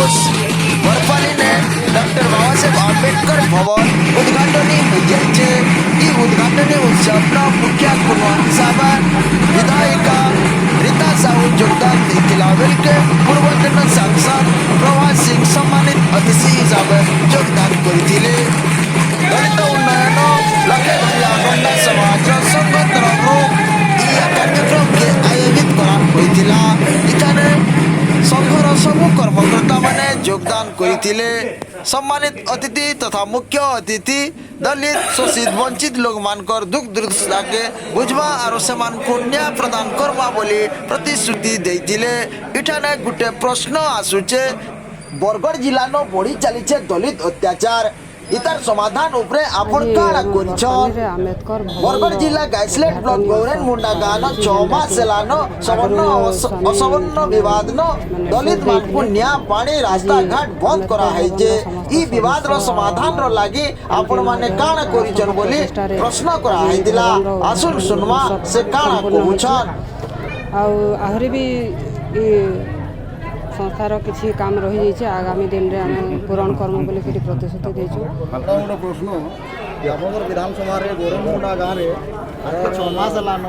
घोष बरपाली ने डॉक्टर बाबा साहेब आंबेडकर भवन उद्घाटनी मुझे उद्घाटनी उत्सव मुख्य कुनवान हिसाब विधायिका रीता साहू योगदान देथिला बेलके पूर्वतन सांसद प्रभात सिंह सम्मानित अतिथि हिसाब योगदान करथिले। दलित उन्नयन लक्ष्य गंडा समाज संघ तरफ कार्यक्रम के आयोजित करा इखाने संघर सबु कर्मकर्ता माने योगदान करथिले। सम्मानित अतिथि तथा मुख्य अतिथि दलित शोषित वंचित लोग मानकर दुख दुर्दशा के बुझवा और सेमान को न्याय प्रदान करवा बोली प्रतिश्रुति देथिले। इठाने गुटे प्रश्न आसुचे बरगढ़ जिला नो बढ़ी चलीचे दलित अत्याचार इतार समाधान उपरे आपण काळा कोरिछन। बरगढ़ जिला गाइसलेट ब्लॉक गौरेन मुंडा गान 6 मास सेलानो असवर्ण विवाद न दलित मानकु न्याय पानी रास्ता घाट बंद करा है जे ई विवाद रो समाधान रो लागि आपण माने काळा कोरिछन बोली प्रश्न करा है दिला। आसुन सुनमा से काळा कोहुछन आहरी भी संस्थार किसी काम रही जाइए आगामी दिन में आम पूरण कर्म बोली प्रतिश्रुति देचु। गोटे प्रश्न आपंकर विधानसभा गोरमुंडा गाँव में 6 मास हेलान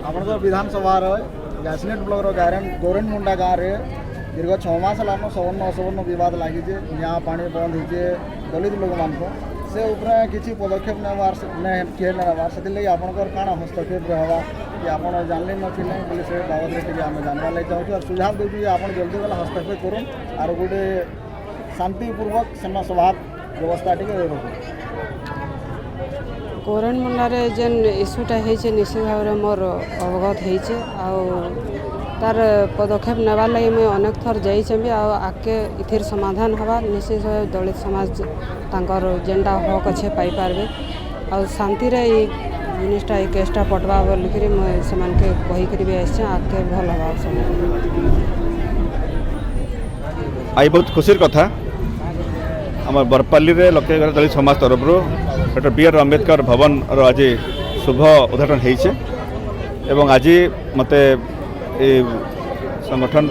आपंकर विधानसभा गाइसलेट ब्लॉक गोरमुंडा गाँव में दीर्घ 6 मास हेलान सवर्ण असवर्ण विवाद लगी न्याय पानी बंद होचे दलित लोक मान से उपरे किसी पदक्षेप नेबार किए नेबार से आपंकर काଣା हस्तक्षेप रहा कि आप जानले नथिले बोले से बाबद टे आम जानवा लगे चाहूँ और सुझाव देवी आप जल्दी गला हस्तक्षेप करूँ और गोटे शांतिपूर्वक सेना सभा व्यवस्था टे रखू। कोरेन मुंडारे जेन इश्यूटा होइछे निश्चित भाव में मोर अवगत होइछे तार पदक्षेप नेबार लगी मुझे अनेक थर जाइछे भी आके इथिर समाधान हवा निश्चित भाव दलित समाज तांकर जेनटा हक अच्छे पाई पारबे और शांति रे जिनिसटा ई केसटा पटवा बोलिकी मुझे से कहीकि भी आसे आगे भल हवा आई बहुत खुशी कथा आम बरपाली रे लक्ष्य दलित समाज तरफ डॉक्टर बी आर अम्बेडकर भवन रो आज शुभ उद्घाटन होइछे एवं आज मते संगठन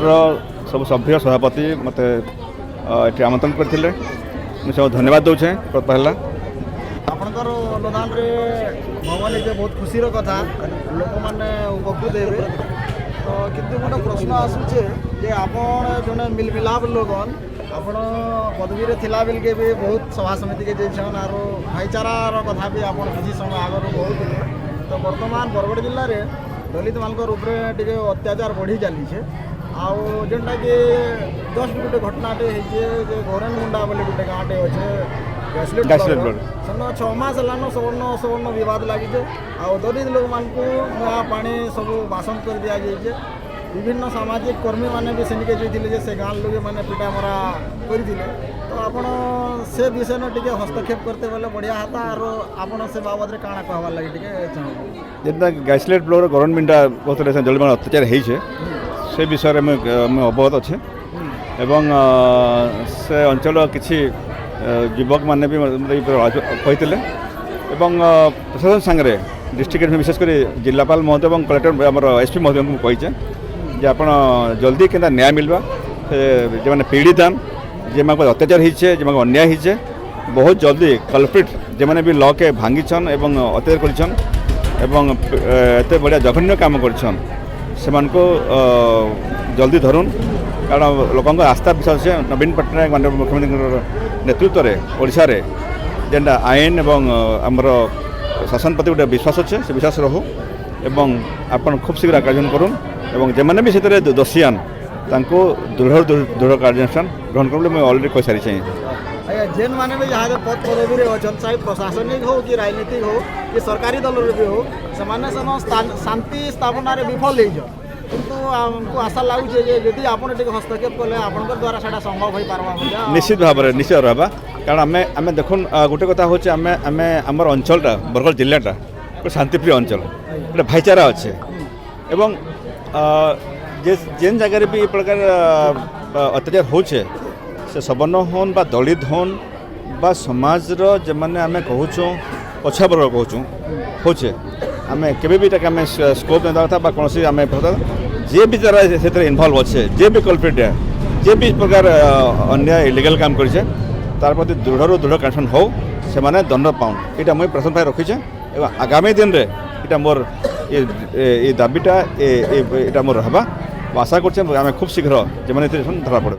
सब सभ्य सभापति मते ये आमंत्रण करते मुझे धन्यवाद दूचे। पहला आपणकर अनुदान रे भवन ये बहुत खुशी कथा लोक मैंने उपकृत हेबे तो किंतु गोटे प्रश्न आसूचे जे आपण जने मिलमिलाप लोगन आपण पदवी रे थिला बेल के भी बहुत सभा समिति के जेछन आरो भाईचारा रो कथा भी आपण किसी समय आगर बहुत तो वर्तमान बरगढ़ जिल्ला रे दलित मानकर ऊपर टे अत्याचार बढ़ी चली है आउ जेनटा कि जस्ट गोटे घटनाटे होइए गोरेन मुंडा बोले गोटे गाँवटे अच्छे गाइसलेट 6 मास हेलान सवर्ण असवर्ण विवाद लगी आउ दलित लोक मानकु नया पानी सब बासन कर दिया जाइए विभिन्न सामाजिक कर्मी मैंने भी सेनिके जाइए से गाँव लोग मैंने पिटा मरा करते तो आपण से विषय में टे हस्तक्षेप करते बोले बढ़िया हाथा और आपण से बाबद में काଣା कहबार लगे टे चाहूँ जेनता गाइसलेट ब्लॉक गवर्नमेंट बहुत जलमान अत्याचार होइछे से विषय में अवगत अच्छे एवं से अंचल किसी युवक मैंने भी कहते प्रशासन सांगे डिस्ट्रिक्ट विशेषकर जिलापाल महोदय और कलेक्टर आम एसपी महोदय को कहीचे जे आप जल्दी के न्याय मिलवा जो मैंने पीड़ित जे अत्याचार होइछे जे अन्याय होइछे बहुत जल्दी कल्प्रिट जे मैंने भी लॉ के भांगीछन एवं अत्याचार करिछन एवं एत बढ़िया जघन्य काम करिछन सेमानको जल्दी धरुन कारण लोक आस्था विश्वास है नवीन पट्टनायक माननीय मुख्यमंत्री नेतृत्व में ओडिशा रे जेनटा आईन एवं आमर शासन प्रति गोटे विश्वास अच्छे से विश्वास रहू एवं आपण खूब शीघ्र कार्यान्वयन करूँ एवं जेमाने भी से दोषीआन तांको दृढ़ कार्यानुष्ठान ग्रहण कर मैं अलरेडी कही सारी आज्ञा जेन मैंने भी जहाँ पद पदवी अच्छे चाहे प्रशासनिक हो कि राजनीतिक हो कि सरकारी दल भी हो से शांति स्थापन विफल हो किंतु हमको आशा लगुचे यदि आप हस्तक्षेप कले आप द्वारा से संभव हो पार्बा निश्चित भाव में निश्चित रहा कारण आम देख गोटे कथा हूँ आम अंचलटा बरगढ़ जिलाटा गोटे शांतिप्रिय अंचल गोटे भाईचारा अच्छे एवं जेन जगह भी प्रकार अत्याचार होचे से सवर्ण होन बा दलित होन बा समाज जो मैंने आम कहूँ पछा वर्ग कहूँ होचे आम के स्कोप नहीं था कौन सी आम जे भी तरह इनवल्व अच्छे जे भी कल्प्रिट है जे भी प्रकार अन्य इलिगल काम करे तार प्रति दृढ़ दृढ़ कानून हो से माने दंड पाउन यहाँ मुझे प्रश्न पाई रखीचे और आगामी दिन में यहाँ मोर ये दाबीटा यहाँ मोर रहा आशा कर खूब शीघ्र जो धरा पड़े।